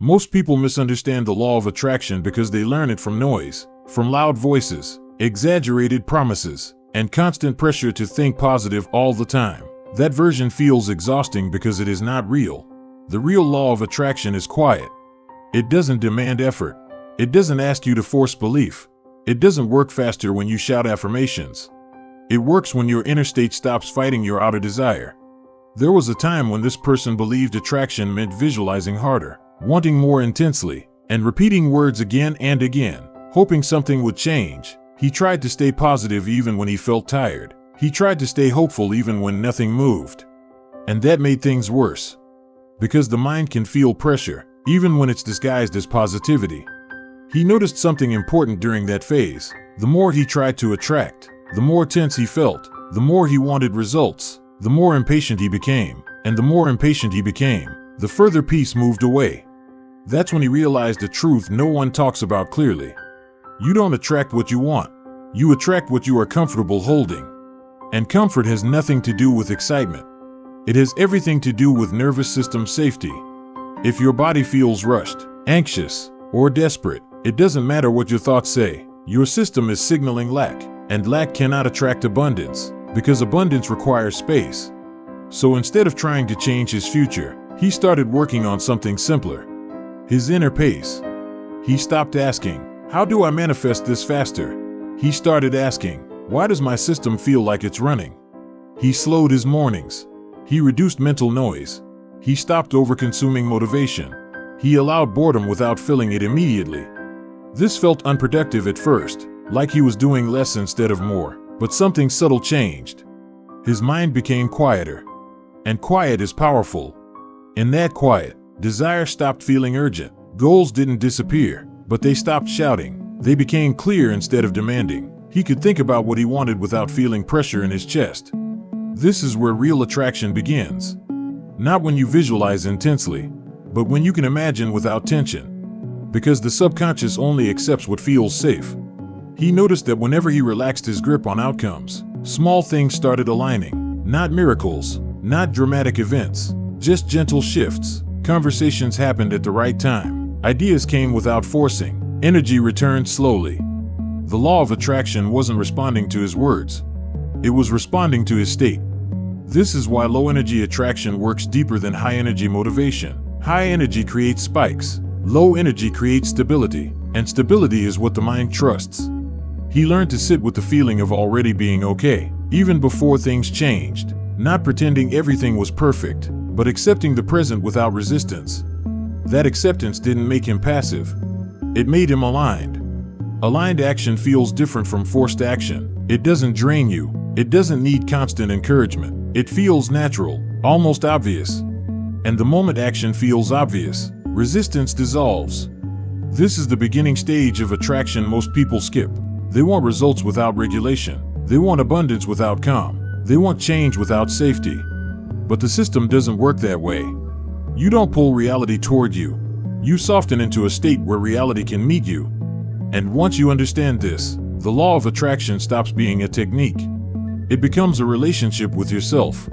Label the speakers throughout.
Speaker 1: Most people misunderstand the law of attraction because they learn it from noise, from loud voices, exaggerated promises, and constant pressure to think positive all the time. That version feels exhausting because it is not real. The real law of attraction is quiet. It doesn't demand effort. It doesn't ask you to force belief. It doesn't work faster when you shout affirmations. It works when your inner state stops fighting your outer desire. There was a time when this person believed attraction meant visualizing harder, wanting more intensely, and repeating words again and again, hoping something would change. He tried to stay positive even when he felt tired. He tried to stay hopeful even when nothing moved. And that made things worse. Because the mind can feel pressure, even when it's disguised as positivity. He noticed something important during that phase. The more he tried to attract, the more tense he felt, the more he wanted results, the more impatient he became. And the more impatient he became, the further peace moved away. That's when he realized a truth no one talks about clearly. You don't attract what you want. You attract what you are comfortable holding. And comfort has nothing to do with excitement. It has everything to do with nervous system safety. If your body feels rushed, anxious, or desperate, it doesn't matter what your thoughts say. Your system is signaling lack, and lack cannot attract abundance, because abundance requires space. So instead of trying to change his future, he started working on something simpler. His inner pace. He stopped asking, "How do I manifest this faster?" He started asking, "Why does my system feel like it's running?" He slowed his mornings. He reduced mental noise. He stopped over-consuming motivation. He allowed boredom without filling it immediately. This felt unproductive at first, like he was doing less instead of more, but something subtle changed. His mind became quieter. And quiet is powerful. In that quiet, desire stopped feeling urgent. Goals didn't disappear, but they stopped shouting. They became clear instead of demanding. He could think about what he wanted without feeling pressure in his chest. This is where real attraction begins. Not when you visualize intensely, but when you can imagine without tension. Because the subconscious only accepts what feels safe. He noticed that whenever he relaxed his grip on outcomes, small things started aligning. Not miracles, not dramatic events, just gentle shifts. Conversations happened at the right time. Ideas came without forcing. Energy returned slowly. The law of attraction wasn't responding to his words. It was responding to his state. This is why low-energy attraction works deeper than high-energy motivation. High energy creates spikes. Low energy creates stability. And stability is what the mind trusts. He learned to sit with the feeling of already being okay, even before things changed. Not pretending everything was perfect, but accepting the present without resistance. That acceptance didn't make him passive. It made him aligned. Aligned action feels different from forced action. It doesn't drain you. It doesn't need constant encouragement. It feels natural, almost obvious. And the moment action feels obvious, resistance dissolves. This is the beginning stage of attraction most people skip. They want results without regulation. They want abundance without calm. They want change without safety. But the system doesn't work that way. You don't pull reality toward you. You soften into a state where reality can meet you. And once you understand this, the law of attraction stops being a technique. It becomes a relationship with yourself.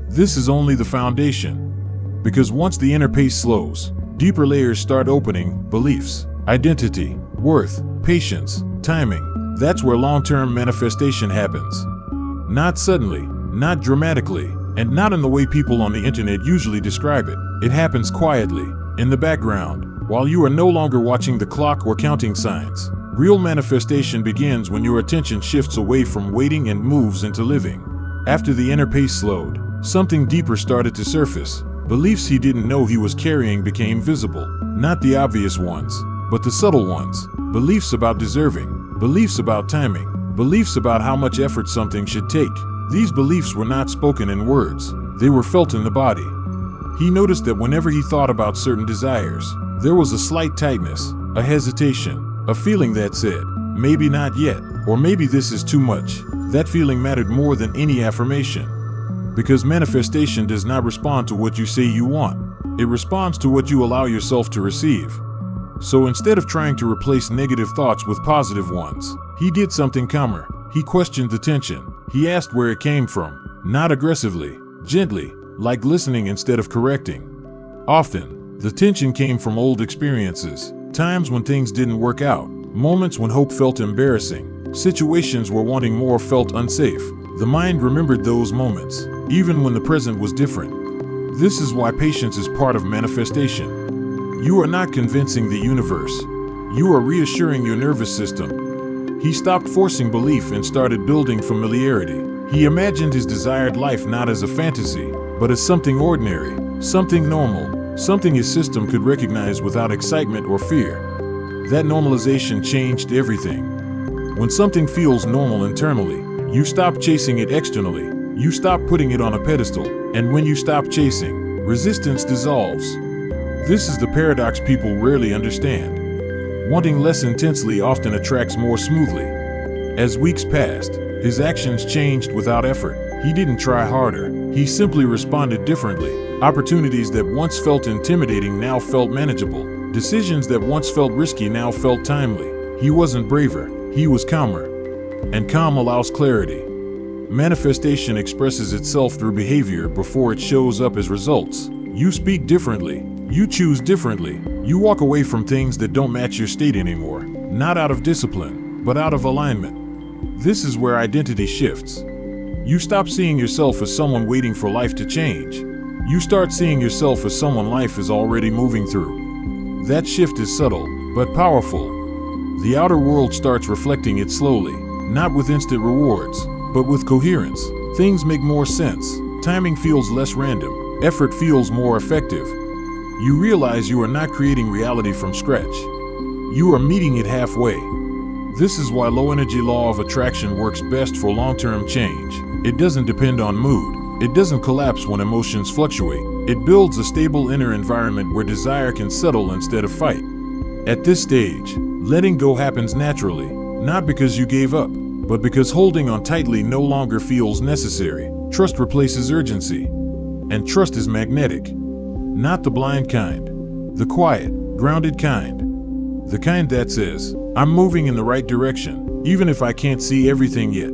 Speaker 1: This is only the foundation. Because once the inner pace slows, deeper layers start opening: beliefs, identity, worth, patience, timing. That's where long-term manifestation happens. Not suddenly, not dramatically, and not in the way people on the internet usually describe it. It happens quietly, in the background, while you are no longer watching the clock or counting signs. Real manifestation begins when your attention shifts away from waiting and moves into living. After the inner pace slowed, something deeper started to surface. Beliefs he didn't know he was carrying became visible. Not the obvious ones, but the subtle ones. Beliefs about deserving, beliefs about timing, beliefs about how much effort something should take. These beliefs were not spoken in words, they were felt in the body. He noticed that whenever he thought about certain desires, there was a slight tightness, a hesitation, a feeling that said, maybe not yet, or maybe this is too much. That feeling mattered more than any affirmation. Because manifestation does not respond to what you say you want. It responds to what you allow yourself to receive. So instead of trying to replace negative thoughts with positive ones, he did something calmer. He questioned the tension. He asked where it came from, not aggressively, gently, like listening instead of correcting. Often, The tension came from old experiences, times when things didn't work out, moments when hope felt embarrassing, situations where wanting more felt unsafe. The mind remembered those moments, even when the present was different. This is why patience is part of manifestation. You are not convincing the universe. You are reassuring your nervous system. He stopped forcing belief and started building familiarity. He imagined his desired life not as a fantasy, but as something ordinary, something normal, something his system could recognize without excitement or fear. That normalization changed everything. When something feels normal internally, you stop chasing it externally. You stop putting it on a pedestal. And when you stop chasing, resistance dissolves. This is the paradox people rarely understand. Wanting less intensely often attracts more smoothly. As weeks passed, his actions changed without effort. He didn't try harder. He simply responded differently. Opportunities that once felt intimidating now felt manageable. Decisions that once felt risky now felt timely. He wasn't braver, he was calmer. And calm allows clarity. Manifestation expresses itself through behavior before it shows up as results. You speak differently. You choose differently. You walk away from things that don't match your state anymore. Not out of discipline, but out of alignment. This is where identity shifts. You stop seeing yourself as someone waiting for life to change. You start seeing yourself as someone life is already moving through. That shift is subtle, but powerful. The outer world starts reflecting it slowly, not with instant rewards, but with coherence. Things make more sense. Timing feels less random. Effort feels more effective. You realize you are not creating reality from scratch. You are meeting it halfway. This is why low-energy law of attraction works best for long-term change. It doesn't depend on mood. It doesn't collapse when emotions fluctuate. It builds a stable inner environment where desire can settle instead of fight. At this stage, letting go happens naturally, not because you gave up, but because holding on tightly no longer feels necessary. Trust replaces urgency. And trust is magnetic. Not the blind kind. The quiet, grounded kind. The kind that says, I'm moving in the right direction, even if I can't see everything yet.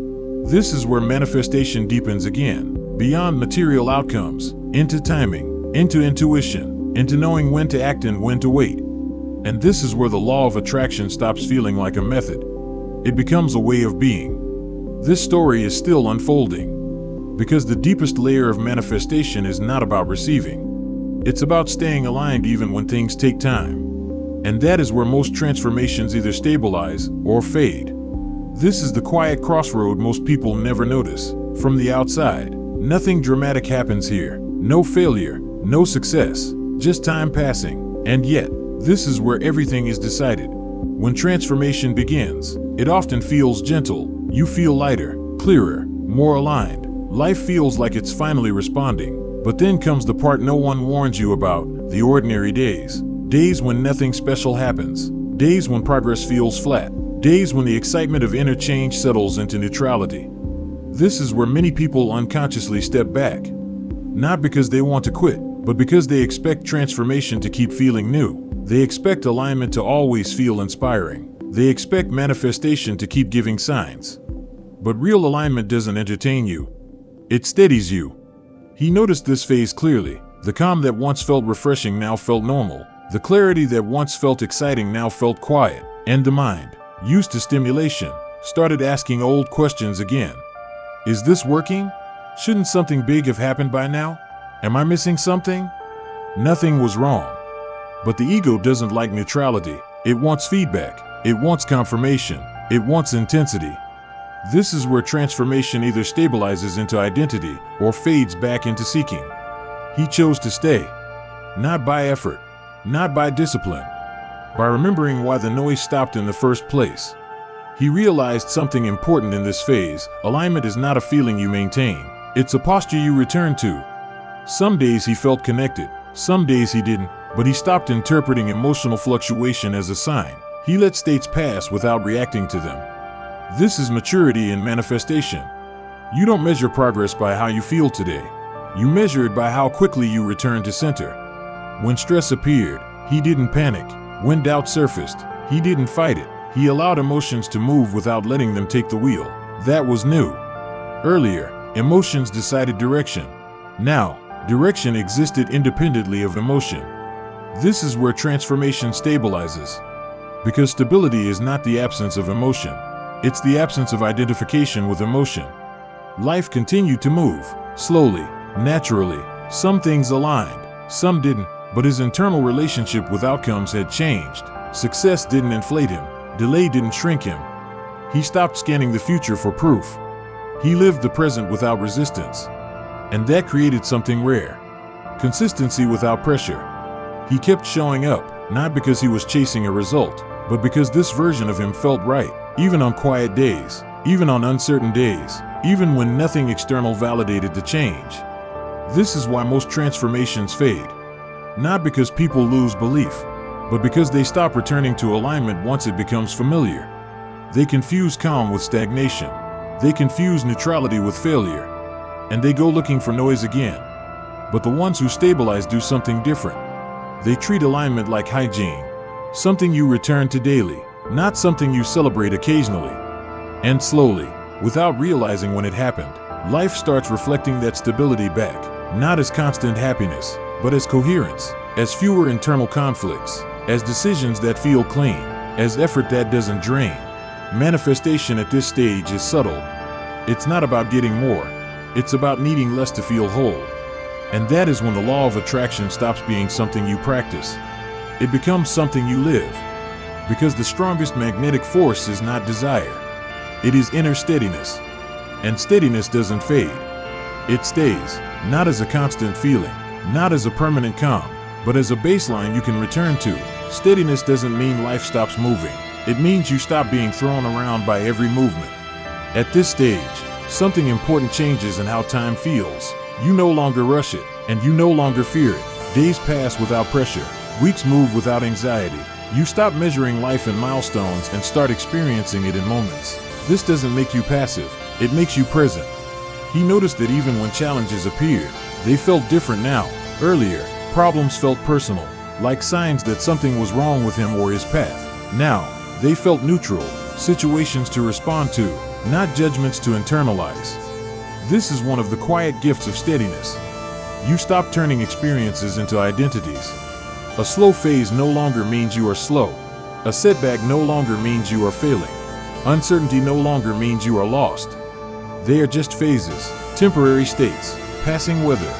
Speaker 1: This is where manifestation deepens again, beyond material outcomes, into timing, into intuition, into knowing when to act and when to wait. And this is where the law of attraction stops feeling like a method. It becomes a way of being. This story is still unfolding, because the deepest layer of manifestation is not about receiving. It's about staying aligned even when things take time. And that is where most transformations either stabilize or fade. This is the quiet crossroad most people never notice. From the outside, nothing dramatic happens here. No failure, no success, just time passing. And yet, this is where everything is decided. When transformation begins, it often feels gentle. You feel lighter, clearer, more aligned. Life feels like it's finally responding. But then comes the part no one warns you about, the ordinary days. Days when nothing special happens. Days when progress feels flat. Days when the excitement of inner change settles into neutrality. This is where many people unconsciously step back. Not because they want to quit, but because they expect transformation to keep feeling new. They expect alignment to always feel inspiring. They expect manifestation to keep giving signs. But real alignment doesn't entertain you. It steadies you. He noticed this phase clearly. The calm that once felt refreshing now felt normal. The clarity that once felt exciting now felt quiet. And the mind, used to stimulation, started asking old questions again. Is this working? Shouldn't something big have happened by now? Am I missing something? Nothing was wrong. But the ego doesn't like neutrality. It wants feedback. It wants confirmation. It wants intensity. This is where transformation either stabilizes into identity or fades back into seeking. He chose to stay. Not by effort. Not by discipline. By remembering why the noise stopped in the first place. He realized something important in this phase. Alignment is not a feeling you maintain. It's a posture you return to. Some days he felt connected. Some days he didn't. But he stopped interpreting emotional fluctuation as a sign. He let states pass without reacting to them. This is maturity in manifestation. You don't measure progress by how you feel today. You measure it by how quickly you return to center. When stress appeared, he didn't panic. When doubt surfaced, he didn't fight it. He allowed emotions to move without letting them take the wheel. That was new. Earlier, emotions decided direction. Now, direction existed independently of emotion. This is where transformation stabilizes. Because stability is not the absence of emotion. It's the absence of identification with emotion. Life continued to move, slowly, naturally. Some things aligned, some didn't, but his internal relationship with outcomes had changed. Success didn't inflate him. Delay didn't shrink him. He stopped scanning the future for proof. He lived the present without resistance. And that created something rare. Consistency without pressure. He kept showing up, not because he was chasing a result, but because this version of him felt right, even on quiet days, even on uncertain days, even when nothing external validated the change. This is why most transformations fade. Not because people lose belief, but because they stop returning to alignment once it becomes familiar. They confuse calm with stagnation. They confuse neutrality with failure. And they go looking for noise again. But the ones who stabilize do something different. They treat alignment like hygiene, something you return to daily, not something you celebrate occasionally. And slowly, without realizing when it happened, life starts reflecting that stability back, not as constant happiness, but as coherence, as fewer internal conflicts, as decisions that feel clean, as effort that doesn't drain. Manifestation at this stage is subtle. It's not about getting more. It's about needing less to feel whole. And that is when the law of attraction stops being something you practice. It becomes something you live. Because the strongest magnetic force is not desire. It is inner steadiness. And steadiness doesn't fade. It stays, not as a constant feeling, not as a permanent calm, but as a baseline you can return to. Steadiness doesn't mean life stops moving. It means you stop being thrown around by every movement. At this stage, something important changes in how time feels. You no longer rush it, and you no longer fear it. Days pass without pressure. Weeks move without anxiety. You stop measuring life in milestones and start experiencing it in moments. This doesn't make you passive. It makes you present. He noticed that even when challenges appeared, they felt different now. Earlier, problems felt personal, like signs that something was wrong with him or his path. Now, they felt neutral, situations to respond to, not judgments to internalize. This is one of the quiet gifts of steadiness. You stop turning experiences into identities. A slow phase no longer means you are slow. A setback no longer means you are failing. Uncertainty no longer means you are lost. They are just phases, temporary states, passing weather.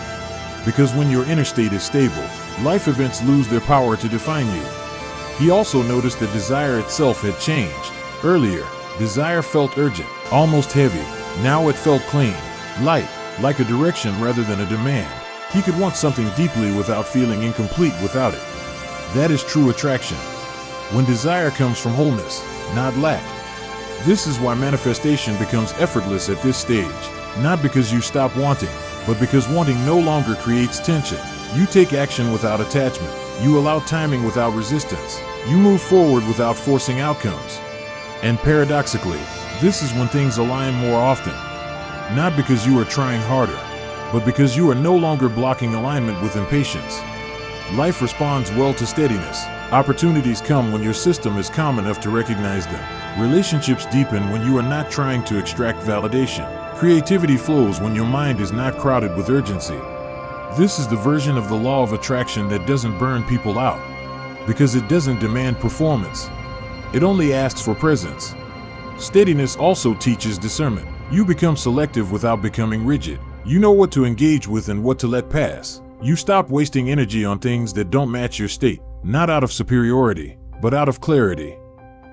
Speaker 1: Because when your inner state is stable, life events lose their power to define you. He also noticed that desire itself had changed. Earlier, desire felt urgent, almost heavy. Now it felt clean, light, like a direction rather than a demand. He could want something deeply without feeling incomplete without it. That is true attraction. When desire comes from wholeness, not lack. This is why manifestation becomes effortless at this stage. Not because you stop wanting, but because wanting no longer creates tension. You take action without attachment. You allow timing without resistance. You move forward without forcing outcomes. And paradoxically, this is when things align more often. Not because you are trying harder, but because you are no longer blocking alignment with impatience. Life responds well to steadiness. Opportunities come when your system is calm enough to recognize them. Relationships deepen when you are not trying to extract validation. Creativity flows when your mind is not crowded with urgency. This is the version of the law of attraction that doesn't burn people out, because it doesn't demand performance. It only asks for presence. Steadiness also teaches discernment. You become selective without becoming rigid. You know what to engage with and what to let pass. You stop wasting energy on things that don't match your state, not out of superiority, but out of clarity.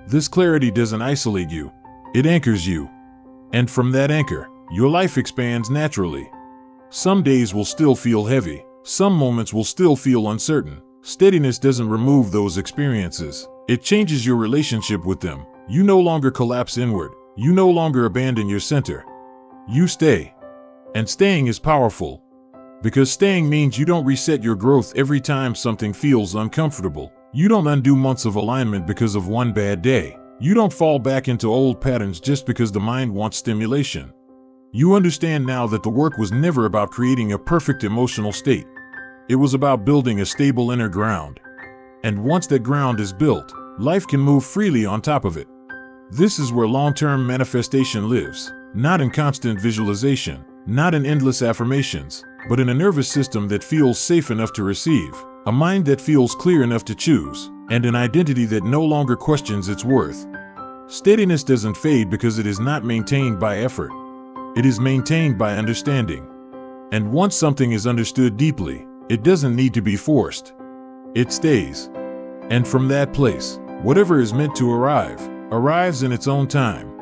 Speaker 1: This clarity doesn't isolate you. It anchors you. And from that anchor, your life expands naturally. Some days will still feel heavy. Some moments will still feel uncertain. Steadiness doesn't remove those experiences. It changes your relationship with them. You no longer collapse inward. You no longer abandon your center. You stay. And staying is powerful. Because staying means you don't reset your growth every time something feels uncomfortable. You don't undo months of alignment because of one bad day. You don't fall back into old patterns just because the mind wants stimulation. You understand now that the work was never about creating a perfect emotional state. It was about building a stable inner ground. And once that ground is built, life can move freely on top of it. This is where long-term manifestation lives, not in constant visualization, not in endless affirmations, but in a nervous system that feels safe enough to receive. a mind that feels clear enough to choose, and an identity that no longer questions its worth. Steadiness doesn't fade because it is not maintained by effort. It is maintained by understanding. And once something is understood deeply, it doesn't need to be forced. It stays. And from that place, whatever is meant to arrive, arrives in its own time.